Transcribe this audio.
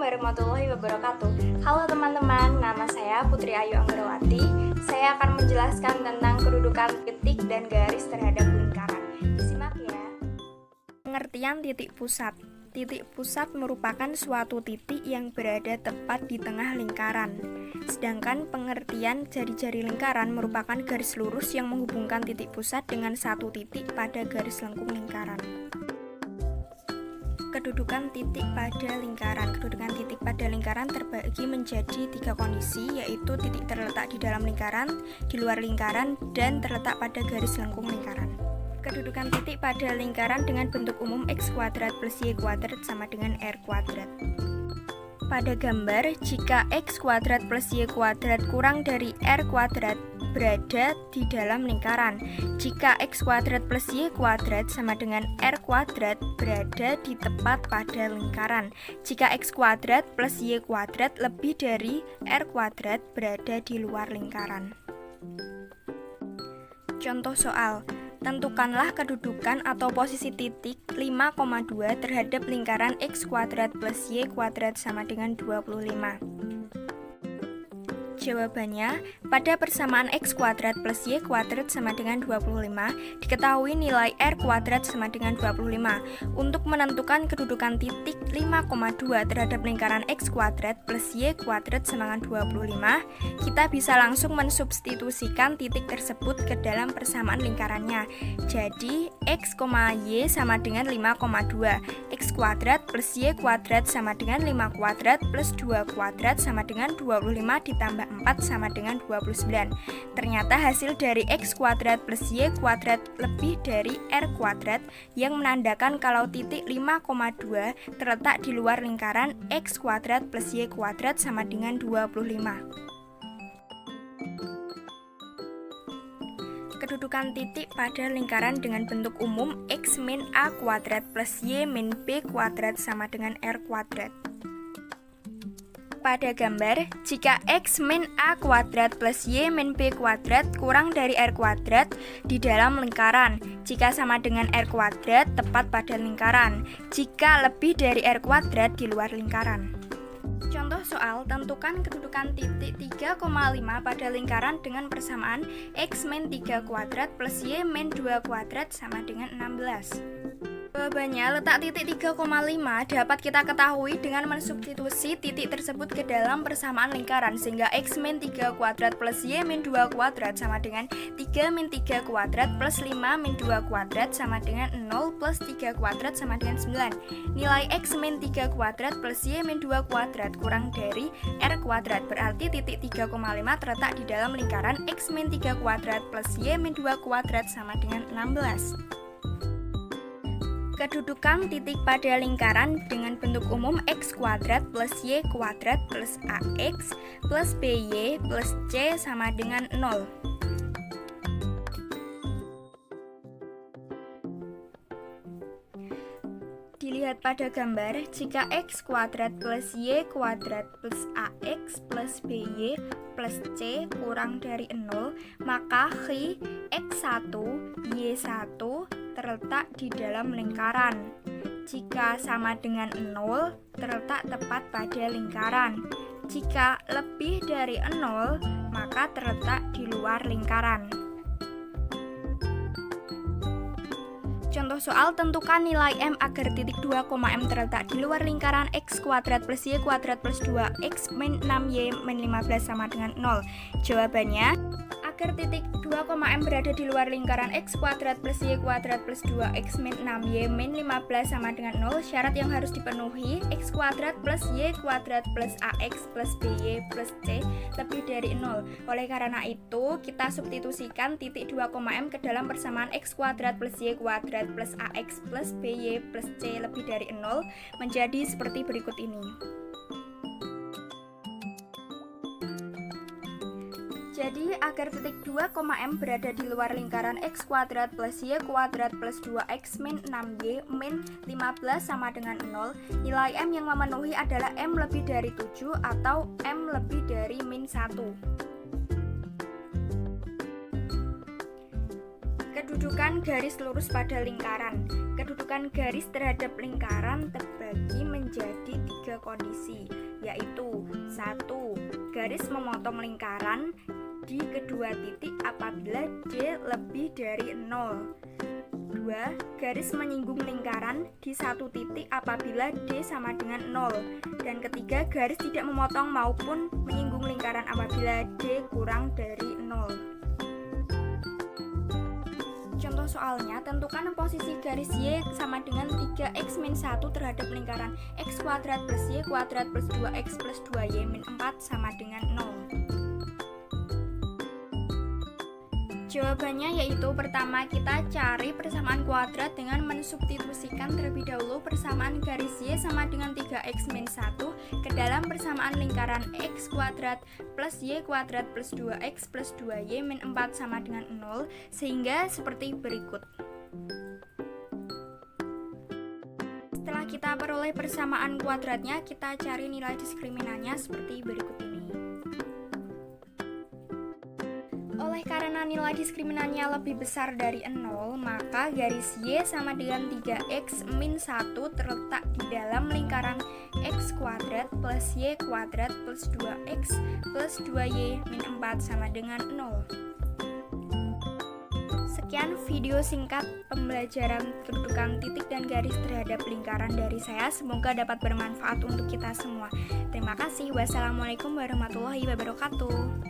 warahmatullahi wabarakatuh. Halo teman-teman, nama saya Putri Ayu Anggrawati. Saya akan menjelaskan tentang kedudukan titik dan garis terhadap lingkaran. Disimak ya. Pengertian titik pusat. Titik pusat merupakan suatu titik yang berada tepat di tengah lingkaran. Sedangkan pengertian jari-jari lingkaran merupakan garis lurus yang menghubungkan titik pusat dengan satu titik pada garis lengkung lingkaran. Kedudukan titik pada lingkaran. Kedudukan titik pada lingkaran terbagi menjadi 3 kondisi, yaitu titik terletak di dalam lingkaran, di luar lingkaran, dan terletak pada garis lengkung lingkaran. Kedudukan titik pada lingkaran dengan bentuk umum x kuadrat plus y kuadrat sama dengan r kuadrat. Pada gambar, jika x kuadrat plus y kuadrat kurang dari r kuadrat berada di dalam lingkaran. Jika x kuadrat plus y kuadrat sama dengan r kuadrat berada di tepat pada lingkaran. Jika x kuadrat plus y kuadrat lebih dari r kuadrat berada di luar lingkaran. Contoh soal. Tentukanlah kedudukan atau posisi titik 5,2 terhadap lingkaran x kuadrat plus y kuadrat sama dengan 25. Jawabannya, pada persamaan x kuadrat plus y kuadrat sama dengan 25, diketahui nilai r kuadrat sama dengan 25. Untuk menentukan kedudukan titik 5,2 terhadap lingkaran x kuadrat plus y kuadrat sama dengan 25, kita bisa langsung mensubstitusikan titik tersebut ke dalam persamaan lingkarannya. Jadi, x, y sama dengan 5,2. X kuadrat plus y kuadrat sama dengan 5 kuadrat plus 2 kuadrat sama dengan 25 ditambah 4 sama dengan 29. Ternyata hasil dari x kuadrat plus y kuadrat lebih dari r kuadrat yang menandakan kalau titik 5,2 terletak di luar lingkaran x kuadrat plus y kuadrat sama dengan 25. Kedudukan titik pada lingkaran dengan bentuk umum x min a kuadrat plus y min b kuadrat sama dengan r kuadrat. Pada gambar, jika x min a kuadrat plus y min b kuadrat kurang dari r kuadrat di dalam lingkaran, jika sama dengan r kuadrat tepat pada lingkaran, jika lebih dari r kuadrat di luar lingkaran. Contoh soal, tentukan kedudukan titik 3,5 pada lingkaran dengan persamaan x min 3 kuadrat plus y min 2 kuadrat sama dengan 16. Jawabannya, letak titik 3,5 dapat kita ketahui dengan mensubstitusi titik tersebut ke dalam persamaan lingkaran, sehingga x min 3 kuadrat plus y min 2 kuadrat sama dengan 3 min 3 kuadrat plus 5 min 2 kuadrat sama dengan 0 plus 3 kuadrat sama dengan 9. Nilai x min 3 kuadrat plus y min 2 kuadrat kurang dari r kuadrat, berarti titik 3,5 terletak di dalam lingkaran x min 3 kuadrat plus y min 2 kuadrat sama dengan 16. Kedudukan titik pada lingkaran dengan bentuk umum x kuadrat plus y kuadrat plus ax plus by plus c sama dengan 0. Dilihat pada gambar, jika x kuadrat plus y kuadrat plus ax plus by plus c kurang dari 0, maka khi x1, y1 terletak di dalam lingkaran. Jika sama dengan 0, terletak tepat pada lingkaran. Jika lebih dari 0, maka terletak di luar lingkaran. Contoh soal, tentukan nilai m agar titik 2,m terletak di luar lingkaran x kuadrat plus y kuadrat plus 2x min 6y min 15 sama dengan 0. Jawabannya, agar titik 2,m berada di luar lingkaran x kuadrat plus y kuadrat plus 2x min 6y min 15 sama dengan 0, syarat yang harus dipenuhi x kuadrat plus y kuadrat plus ax plus by plus c lebih dari 0. Oleh karena itu, kita substitusikan titik 2,m ke dalam persamaan x kuadrat plus y kuadrat plus ax plus by plus c lebih dari 0 menjadi seperti berikut ini. Jadi, agar titik 2,m berada di luar lingkaran x kuadrat plus y kuadrat plus 2x min 6y min 15 sama dengan 0, nilai m yang memenuhi adalah m lebih dari 7 atau m lebih dari min 1. Kedudukan garis lurus pada lingkaran. Kedudukan garis terhadap lingkaran terbagi menjadi 3 3 kondisi, yaitu 1. Garis memotong lingkaran di kedua titik apabila D lebih dari 0. 2. Garis menyinggung lingkaran di satu titik apabila D sama dengan 0. Dan ketiga, garis tidak memotong maupun menyinggung lingkaran apabila D kurang dari 0. Contoh soalnya, tentukan posisi garis Y sama dengan 3x-1 terhadap lingkaran x kuadrat plus y kuadrat plus 2x plus 2y min 4 sama dengan 0. Jawabannya yaitu pertama, kita cari persamaan kuadrat dengan mensubstitusikan terlebih dahulu persamaan garis Y sama dengan 3x-1 ke dalam persamaan lingkaran x kuadrat plus y kuadrat plus 2x plus 2y min 4 sama dengan 0, sehingga seperti berikut. Setelah kita peroleh persamaan kuadratnya, kita cari nilai diskriminannya seperti berikut ini. Karena nilai diskriminannya lebih besar dari 0, maka garis Y sama dengan 3x-1 terletak di dalam lingkaran x kuadrat plus y kuadrat plus 2x plus 2y min 4 sama dengan 0. Sekian video singkat pembelajaran kedudukan titik dan garis terhadap lingkaran dari saya. Semoga dapat bermanfaat untuk kita semua. Terima kasih. Wassalamualaikum warahmatullahi wabarakatuh.